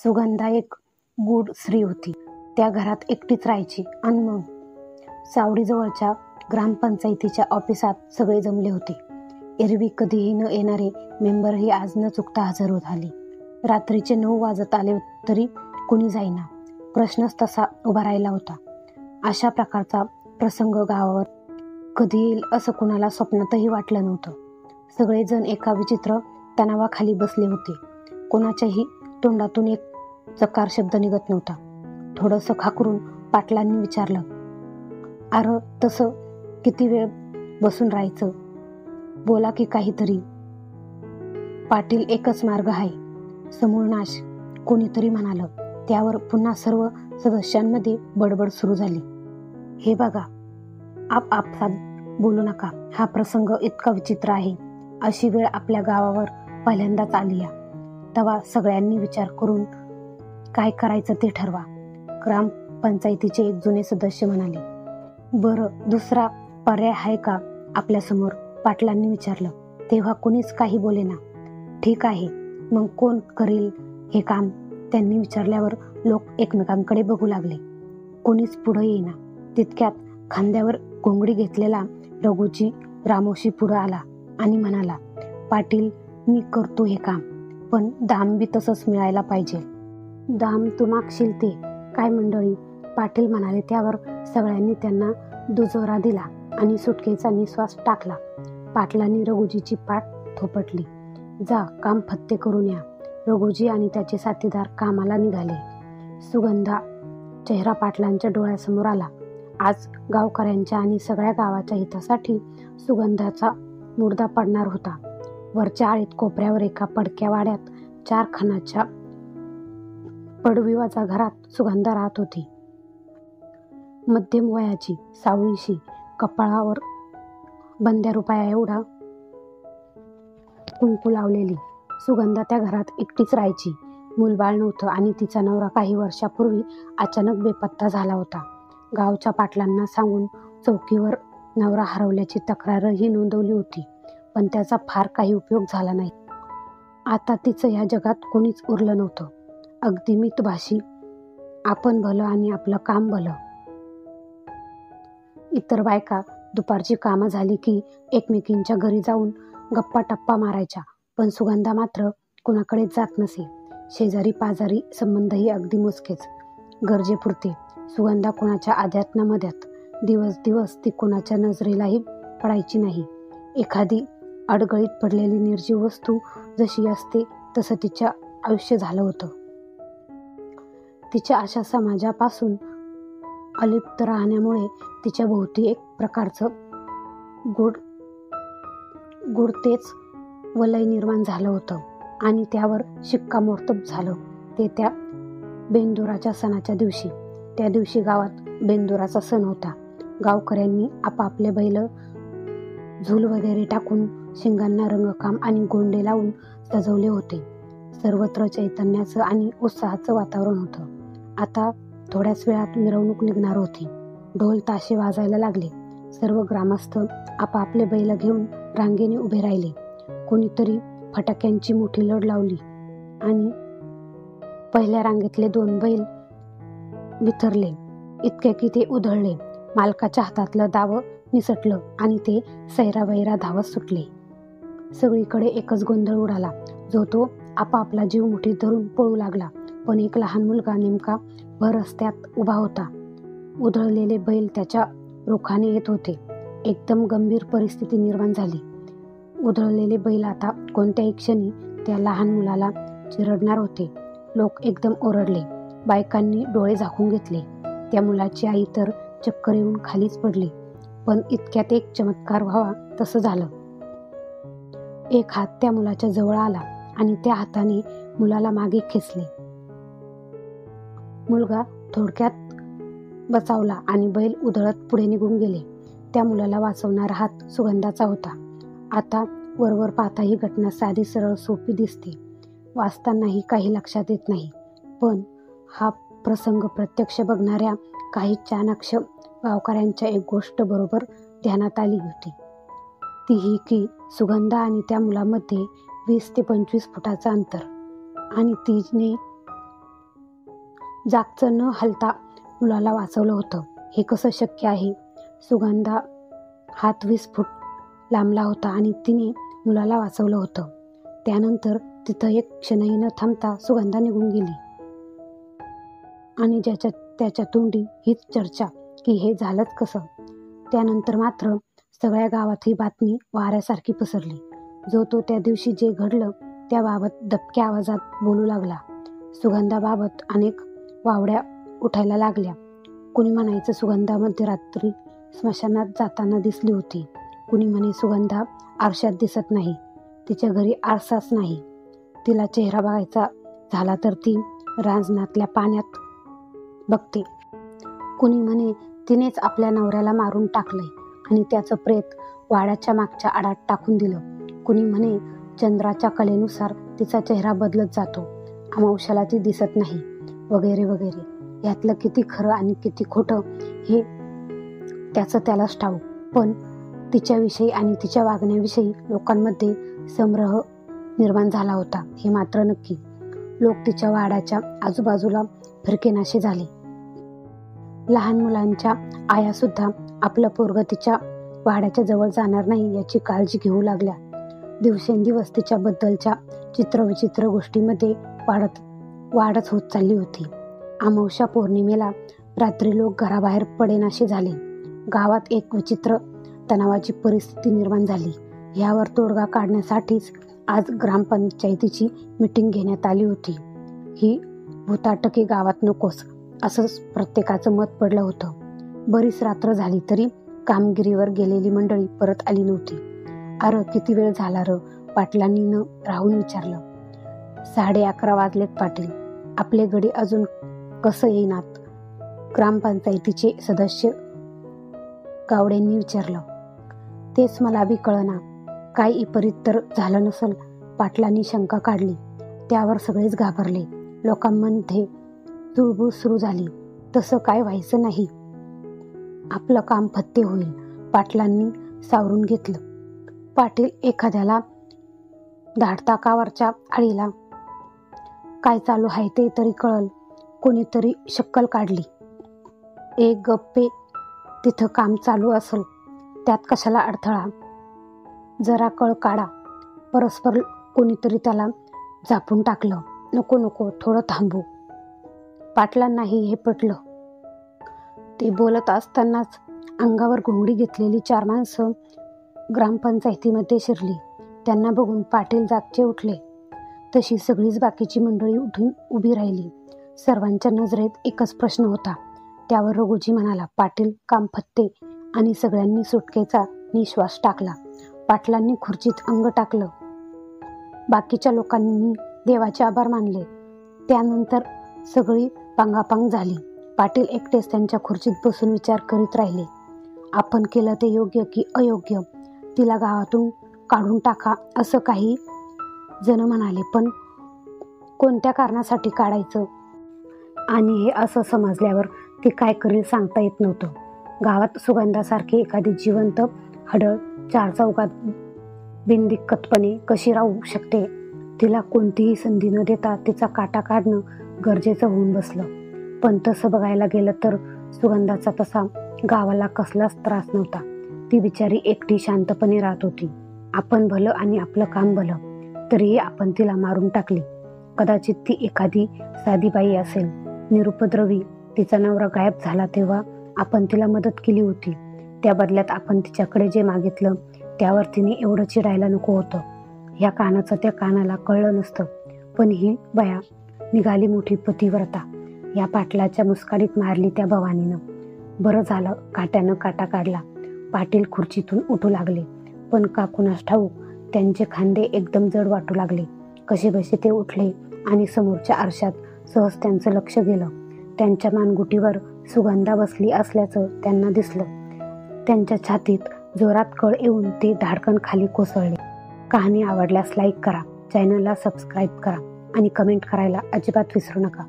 सुगंधा एक गूढ स्त्री होती. त्या घरात एकटीच राहायची. आणि मग सावडीजवळच्या ग्रामपंचायतीच्या ऑफिसात सगळे जमले होते. एरवी कधीही न येणारे मेंबरही आज न चुकता हजर होत आले. रात्रीचे 9 वाजत आले तरी कुणी जाईना. प्रश्नच तसा उभा राहिला होता. अशा प्रकारचा प्रसंग गावावर कधी येईल असं कुणाला स्वप्नातही वाटलं नव्हतं. सगळेजण एका विचित्र तणावाखाली बसले होते. कोणाच्याही तोंडातून एक चकार शब्द निघत नव्हता. थोडंसं खाकरून पाटलांनी विचारलं, "अरे तसं किती वेळ बसून राहायचं? बोला की काहीतरी." "पाटील, एकच मार्ग आहे, समूळ नाश," कोणीतरी म्हणालं. त्यावर पुन्हा सर्व सदस्यांमध्ये बडबड सुरू झाली. "हे बघा, आपसात बोलू नका. हा प्रसंग इतका विचित्र आहे. अशी वेळ आपल्या गावावर पहिल्यांदाच आली आहे. तेव्हा सगळ्यांनी विचार करून काय करायचं ते ठरवा." ग्रामपंचायतीचे एक जुने सदस्य म्हणाले. "बरं, दुसरा पर्याय आहे का आपल्यासमोर?" पाटलांनी विचारलं. तेव्हा कोणीच काही बोलेना. "ठीक आहे, मग कोण करेल हे काम?" त्यांनी विचारल्यावर लोक एकमेकांकडे बघू लागले. कोणीच पुढं येईना. तितक्यात खांद्यावर घोंगडी घेतलेला रघुजी रामोशी पुढं आला आणि म्हणाला, "पाटील, मी करतो हे काम, पण दाम बी तसंच मिळायला पाहिजे." "दाम तू मागशील ते काय मंडळी?" पाटील म्हणाले. त्यावर सगळ्यांनी त्यांना दुजोरा दिला आणि सुटकेचा निश्वास टाकला. पाटलांनी रघुजीची पाठ थोपटली. "जा, काम फत्ते करून या." रघुजी आणि त्याचे साथीदार कामाला निघाले. सुगंधा चेहरा पाटलांच्या डोळ्यासमोर आला. आज गावकऱ्यांच्या आणि सगळ्या गावाच्या हितासाठी सुगंधाचा मुर्दा पडणार होता. वरच्या आळीत कोपऱ्यावर एका पडक्या वाड्यात 4 खानाच्या पडविवाचा घरात सुगंधा राहत होती. मध्यम वयाची, सावळीशी, कपाळावर बंद्या रुपया एवढा कुंकू लावलेली सुगंधा त्या घरात एकटीच राहायची. मूलबाळ नव्हतं आणि तिचा नवरा काही वर्षापूर्वी अचानक बेपत्ता झाला होता. गावच्या पाटलांना सांगून चौकीवर नवरा हरवल्याची तक्रारही नोंदवली होती, पण त्याचा फार काही उपयोग झाला नाही. आता तिचं या जगात कोणीच उरलं नव्हतं. अगदी मितभाषी, आपण भलं आणि आपलं काम भलं. इतर बायका दुपारची कामं झाली की एकमेकींच्या घरी जाऊन गप्पा टप्पा मारायच्या, पण सुगंधा मात्र कुणाकडेच जात नसे. शेजारी पाजारी संबंधही अगदी मोजकेच, गरजेपुरते. सुगंधा कुणाच्या अध्यात्नामध्यात दिवस दिवस ती कुणाच्या नजरेलाही पडायची नाही. एखादी अडगळीत पडलेली निर्जीव वस्तू जशी असते तसं तिच्या आयुष्य झालं होतं. तिच्या अशा समाजापासून अलिप्त राहण्यामुळे तिच्या भोवती एक प्रकारचं गुढतेच वलय निर्माण झालं होतं आणि त्यावर शिक्कामोर्तब झालं ते त्या बेंदुराच्या सणाच्या दिवशी. त्या दिवशी गावात बेंदुराचा सण होता. गावकऱ्यांनी आपापले बैल झूल वगैरे टाकून शिंगांना रंगकाम आणि गोंडे लावून सजवले होते. सर्वत्र चैतन्याचं आणि उत्साहाचं वातावरण होतं. आता थोड्याच वेळात मिरवणूक निघणार होती. ढोल ताशे वाजायला लागले. सर्व ग्रामस्थ आपापले बैल घेऊन रांगेने उभे राहिले. कोणीतरी फटाक्यांची मोठी लढ लावली आणि पहिल्या रांगेतले 2 बैल विथरले. इतके की ते उधळले. मालकाच्या हातातलं दावं निसटलं आणि ते सैरावैरा धावत सुटले. सगळीकडे एकच गोंधळ उडाला. जो तो आपापला जीव मुठीत धरून पळू लागला, पण एक लहान मुलगा नेमका भर रस्त्यात उभा होता. उधळलेले बैल त्याच्या रोखाने येत होते. एकदम गंभीर परिस्थिती निर्माण झाली. उधळलेले बैल आता कोणत्याही क्षणी त्या लहान मुलाला चिरडणार होते. लोक एकदम ओरडले. बायकांनी डोळे झाकून घेतले. त्या मुलाची आई तर चक्कर येऊन खालीच पडली. पण इतक्यात एक चमत्कार व्हावा तसं झालं. एक हात त्या मुलाच्या जवळ आला आणि त्या हाताने मुलाला मागे खेचले. मुलगा थोडक्यात बचावला आणि बैल उधळत पुढे निघून गेले. त्या मुलाला वाचवणारा हात सुगंधाचा होता. आता वरवर पाहता ही घटना साधी सरळ सोपी दिसते. वाचतानाही काही लक्षात येत नाही. पण हा प्रसंग प्रत्यक्ष बघणाऱ्या काही चाणाक्ष गावकऱ्यांच्या एक गोष्ट बरोबर ध्यानात आली होती. ती ही की सुगंधा आणि त्या मुलामध्ये 20 ते 25 फुटाचं अंतर आणि तिने जागचं न हलता मुलाला वाचवलं होतं. हे कसं शक्य आहे? सुगंधा हात 20 फूट लांबला होता आणि तिने मुलाला वाचवलं होतं. त्यानंतर तिथं एक क्षणही न थांबता सुगंधा निघून गेली आणि त्याच्या तोंडी हीच चर्चा की हे झालंच कसं. त्यानंतर मात्र सगळ्या गावात ही बातमी वाऱ्यासारखी पसरली. जो तो त्या दिवशी जे घडलं त्याबाबत दबक्या आवाजात बोलू लागला. सुगंधाबाबत अनेक वावड्या उठायला लागल्या. कुणी म्हणायचं सुगंधा मध्यरात्री स्मशानात जाताना दिसली होती. कुणी म्हणे सुगंधा आरशात दिसत नाही, तिच्या घरी आरसाच नाही, तिला चेहरा बघायचा झाला तर ती रांजणातल्या पाण्यात बघते. कुणी म्हणे तिनेच आपल्या नवऱ्याला मारून टाकलंय आणि त्याचं प्रेत वाड्याच्या मागच्या आडात टाकून दिलं. कुणी म्हणे चंद्राच्या कलेनुसार तिचा चेहरा बदलत जातो, अमावस्याला ती दिसत नाही, वगैरे वगैरे. यातलं किती खरं आणि किती खोटं हे त्याचं त्यालाच ठाऊक. पण तिच्याविषयी आणि तिच्या वागण्याविषयी लोकांमध्ये संभ्रम निर्माण झाला होता हे मात्र नक्की. लोक तिच्या वाड्याच्या आजूबाजूला फिरकेनाशे झाले. लहान मुलांच्या आया सुद्धा आपलं पोरगं तिच्या वाड्याच्या जवळ जाणार नाही याची काळजी घेऊ लागल्या. दिवसेंदिवस तिच्याबद्दलच्या चित्रविचित्र गोष्टींमध्ये वाढच होत चालली होती. अमावस्या पौर्णिमेला रात्री लोक घराबाहेर पडेनाशे झाले. गावात एक विचित्र तणावाची परिस्थिती निर्माण झाली. यावर तोडगा काढण्यासाठीच आज ग्रामपंचायतीची मीटिंग घेण्यात आली होती. ही भुताटकी गावात नकोस असंच प्रत्येकाचं मत पडलं होतं. बरीच रात्र झाली तरी कामगिरीवर गेलेली मंडळी परत आली नव्हती. अरे किती वेळ झाला र, पाटलांनी न राहून विचारलं. 11:30 वाजलेत पाटील, आपले गडी अजून कसं येईनात? ग्रामपंचायतीचे सदस्य गावडेंनी विचारलं. तेच मला बी कळना, काय विपरीत तर झालं नसल? पाटलांनी शंका काढली. त्यावर सगळेच घाबरले. लोकांमध्ये चुळबुळ सुरू झाली. तसं काय व्हायचं नाही, आपलं काम फत्ते होईल, पाटलांनी सावरून घेतलं. पाटील एखाद्याला धाडता का वरच्या आळीला? काय चालू आहे ते तरी कळल. कोणीतरी शक्कल काढली. एक गप्पे, तिथं काम चालू असल त्यात कशाला अडथळा? जरा कळ काढा. परस्पर कोणीतरी त्याला झापून टाकलं. नको नको, थोडं थांबू. पाटलांनाही हे पटलं. ते बोलत असतानाच अंगावर घोंगडी घेतलेली 4 माणसं ग्रामपंचायतीमध्ये शिरली. त्यांना बघून पाटील जागचे उठले. तशी सगळीच बाकीची मंडळी उठून उभी राहिली. सर्वांच्या नजरेत एकच प्रश्न होता. त्यावर रघुजी म्हणाला, पाटील काम फत्ते. आणि सगळ्यांनी सुटकेचा निश्वास टाकला. पाटलांनी खुर्चीत अंग टाकलं. बाकीच्या लोकांनी देवाचे आभार मानले. त्यानंतर सगळी पांगापांग झाली. पाटील एकटेच त्यांच्या खुर्चीत बसून विचार करीत राहिले. आपण केलं ते योग्य की अयोग्य? तिला गावातून काढून टाका असं काही जण म्हणाले, पण कोणत्या कारणासाठी काढायचं? आणि हे असं समजल्यावर ती काय करेल सांगता येत नव्हतं. गावात सुगंधासारखी एखादी जिवंत हडळ 4 चौकात बिनदिक्कतपणे कशी राहू शकते? तिला कोणतीही संधी न देता तिचा काटा काढणं गरजेचं होऊन बसलं. पण तसं बघायला गेलं तर सुगंधाचा तसा गावाला कसलाच त्रास नव्हता. ती बिचारी एकटी शांतपणे राहत होती. आपण भलं आणि आपलं काम भलं, तरीही आपण तिला मारून टाकली. कदाचित ती एखादी साधी बाई असेल, निरुपद्रवी. तिचा नवरा गायब झाला तेव्हा आपण तिला मदत केली होती. त्या बदल्यात आपण तिच्याकडे जे मागितलं त्यावर तिने एवढं चिडायला नको होतं. ह्या कानाचं त्या कानाला कळलं नसतं. पण ही बया निघाली मोठी पतिव्रता. या पाटलाच्या मुस्काडीत मारली त्या भवानीनं. बरं झालं काट्यानं काटा काढला. पाटील खुर्चीतून उठू लागले. पण का कुणास ठाऊक त्यांचे खांदे एकदम जड वाटू लागले. कसेबसे ते उठले आणि समोरच्या आरशात सहज त्यांचं लक्ष गेलं. त्यांच्या मानगुटीवर सुगंधा बसली असल्याचं त्यांना दिसलं. त्यांच्या छातीत जोरात कळ येऊन ते धाडकन खाली कोसळले. कहाणी आवडल्यास लाईक करा, चॅनलला सबस्क्राईब करा आणि कमेंट करायला अजिबात विसरू नका.